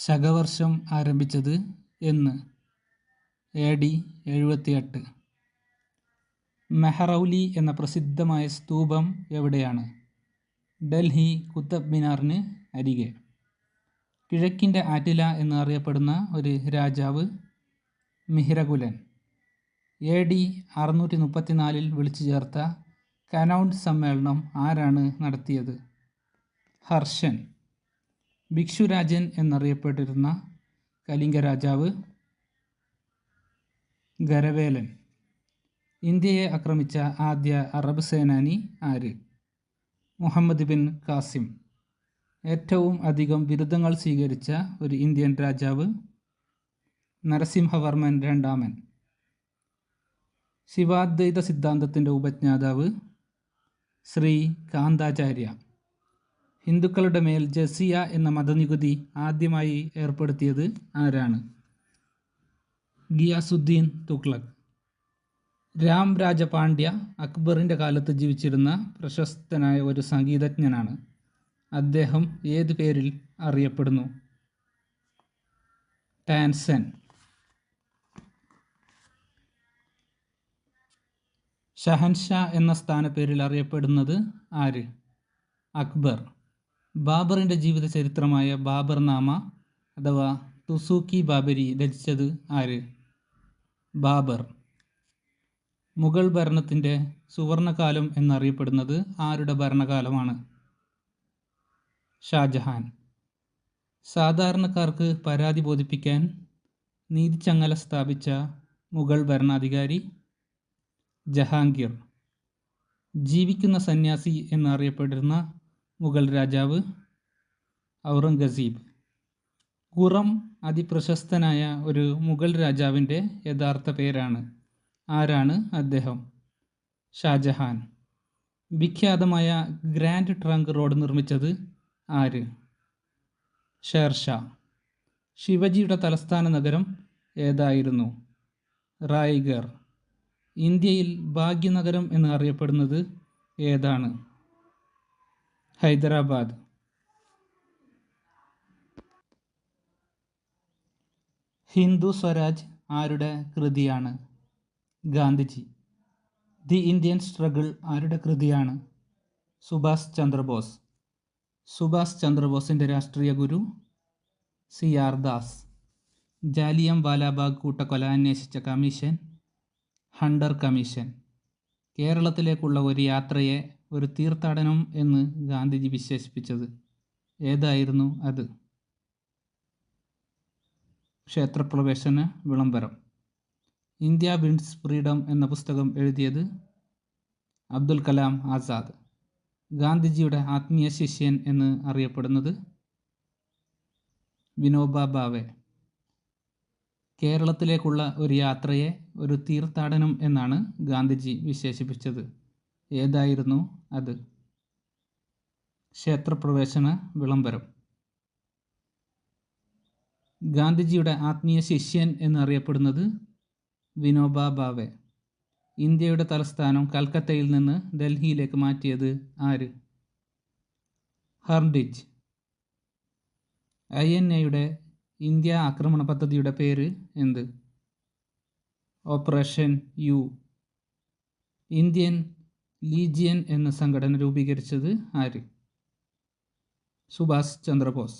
ശകവർഷം ആരംഭിച്ചത് എന്ന്? AD 78. മെഹ്റൗലി എന്ന പ്രസിദ്ധമായ സ്തൂപം എവിടെയാണ്? ഡൽഹി കുത്തബ് മിനാറിന് അരികെ. കിഴക്കിൻ്റെ ആറ്റില എന്നറിയപ്പെടുന്ന ഒരു രാജാവ് മിഹിരകുലൻ. AD 634 വിളിച്ചു ചേർത്ത കനൗണ്ട് സമ്മേളനം ആരാണ് നടത്തിയത്? ഹർഷൻ. ഭിക്ഷുരാജൻ എന്നറിയപ്പെട്ടിരുന്ന കലിംഗ രാജാവ് ഖരവേലൻ. ഇന്ത്യയെ ആക്രമിച്ച ആദ്യ അറബ് സേനാനി ആര്? മുഹമ്മദ് ബിൻ ഖാസിം. ഏറ്റവും അധികം ബിരുദങ്ങൾ സ്വീകരിച്ച ഒരു ഇന്ത്യൻ രാജാവ് നരസിംഹവർമ്മൻ രണ്ടാമൻ. ശിവാദ്വൈത സിദ്ധാന്തത്തിൻ്റെ ഉപജ്ഞാതാവ് ശ്രീ കാന്താചാര്യ. ഹിന്ദുക്കളുടെ മേൽ ജസിയ എന്ന മതനികുതി ആദ്യമായി ഏർപ്പെടുത്തിയത് ആരാണ്? ഗിയാസുദ്ദീൻ തുഗ്ലക്. രാം രാജ പാണ്ഡ്യ അക്ബറിൻ്റെ കാലത്ത് ജീവിച്ചിരുന്ന പ്രശസ്തനായ ഒരു സംഗീതജ്ഞനാണ്. അദ്ദേഹം ഏത് പേരിൽ അറിയപ്പെടുന്നു? ടാൻസൻ. ഷഹൻഷാ എന്ന സ്ഥാനപ്പേരിൽ അറിയപ്പെടുന്നത് ആര്? അക്ബർ. ബാബറിൻ്റെ ജീവിത ചരിത്രമായ ബാബർനാമ അഥവാ തുസൂക്കി ബാബരി രചിച്ചത് ആര്? ബാബർ. മുഗൾ ഭരണത്തിൻ്റെ സുവർണകാലം എന്നറിയപ്പെടുന്നത് ആരുടെ ഭരണകാലമാണ്? ഷാജഹാൻ. സാധാരണക്കാർക്ക് പരാതി ബോധിപ്പിക്കാൻ നീതിച്ചങ്ങല സ്ഥാപിച്ച മുഗൾ ഭരണാധികാരി ജഹാംഗീർ. ജീവിക്കുന്ന സന്യാസി എന്നറിയപ്പെട്ടിരുന്ന മുഗൾ രാജാവ് ഔറംഗസീബ്. ഖുറം അതിപ്രശസ്തനായ ഒരു മുഗൾ രാജാവിൻ്റെ യഥാർത്ഥ പേരാണ്. ആരാണ് അദ്ദേഹം? ഷാജഹാൻ. വിഖ്യാതമായ ഗ്രാൻഡ് ട്രങ്ക് റോഡ് നിർമ്മിച്ചത് ആര്? ഷേർഷാ. ശിവജിയുടെ തലസ്ഥാന നഗരം ഏതായിരുന്നു? റായ്ഗർ. ഇന്ത്യയിൽ ഭാഗ്യനഗരം എന്ന് അറിയപ്പെടുന്നത് ഏതാണ്? ഹൈദരാബാദ്. ഹിന്ദു സ്വരാജ് ആരുടെ കൃതിയാണ്? ഗാന്ധിജി. ദി ഇന്ത്യൻ സ്ട്രഗിൾ ആരുടെ കൃതിയാണ്? സുഭാഷ് ചന്ദ്രബോസ്. സുഭാഷ് ചന്ദ്രബോസിൻ്റെ രാഷ്ട്രീയ ഗുരു CR ദാസ്. ജാലിയം വാലാബാഗ് കൂട്ടക്കൊല അന്വേഷിച്ച കമ്മീഷൻ ഹണ്ടർ കമ്മീഷൻ. കേരളത്തിലേക്കുള്ള ഒരു യാത്രയെ ഒരു തീർത്ഥാടനം എന്ന് ഗാന്ധിജി വിശേഷിപ്പിച്ചത് ഏതായിരുന്നു അത്? ക്ഷേത്രപ്രവേശന വിളംബരം. ഇന്ത്യ വിൻസ് ഫ്രീഡം എന്ന പുസ്തകം എഴുതിയത് അബ്ദുൽ കലാം ആസാദ്. ഗാന്ധിജിയുടെ ആത്മീയ ശിഷ്യൻ എന്ന് അറിയപ്പെടുന്നത് വിനോബ ഭാവെ. കേരളത്തിലേക്കുള്ള ഒരു യാത്രയെ ഒരു തീർത്ഥാടനം എന്നാണ് ഗാന്ധിജി വിശേഷിപ്പിച്ചത്. ഏതായിരുന്നു അത്? ക്ഷേത്രപ്രവേശന വിളംബരം. ഗാന്ധിജിയുടെ ആത്മീയ ശിഷ്യൻ എന്നറിയപ്പെടുന്നത് വിനോബ ഭാവെ. ഇന്ത്യയുടെ തലസ്ഥാനം കൽക്കത്തയിൽ നിന്ന് ഡൽഹിയിലേക്ക് മാറ്റിയത് ആര്? ഹർഡിഞ്ച്. INA-യുടെ ഇന്ത്യ ആക്രമണ പദ്ധതിയുടെ പേര് എന്ത്? Operation U. ഇന്ത്യൻ ലീജിയൻ എന്ന സംഘടന രൂപീകരിച്ചത് ആര്? സുഭാഷ് ചന്ദ്രബോസ്.